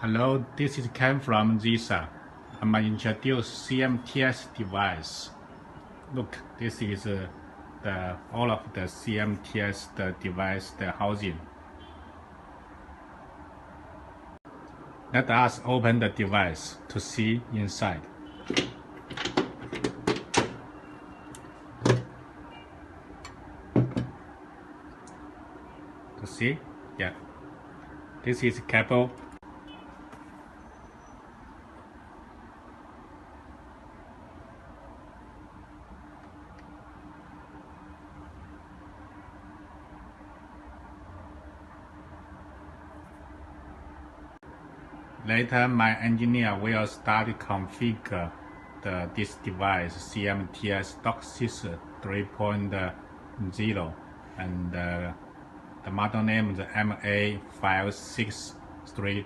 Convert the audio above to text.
Hello, this is Ken from ZISA. I'm going to introduce CMTS device. Look, this is all of the CMTS device, the housing. Let us open the device to see inside. To see? Yeah. This is cable. Later, my engineer will start to configure this device, CMTS DOCSIS 3.0, and the model name is MA5633.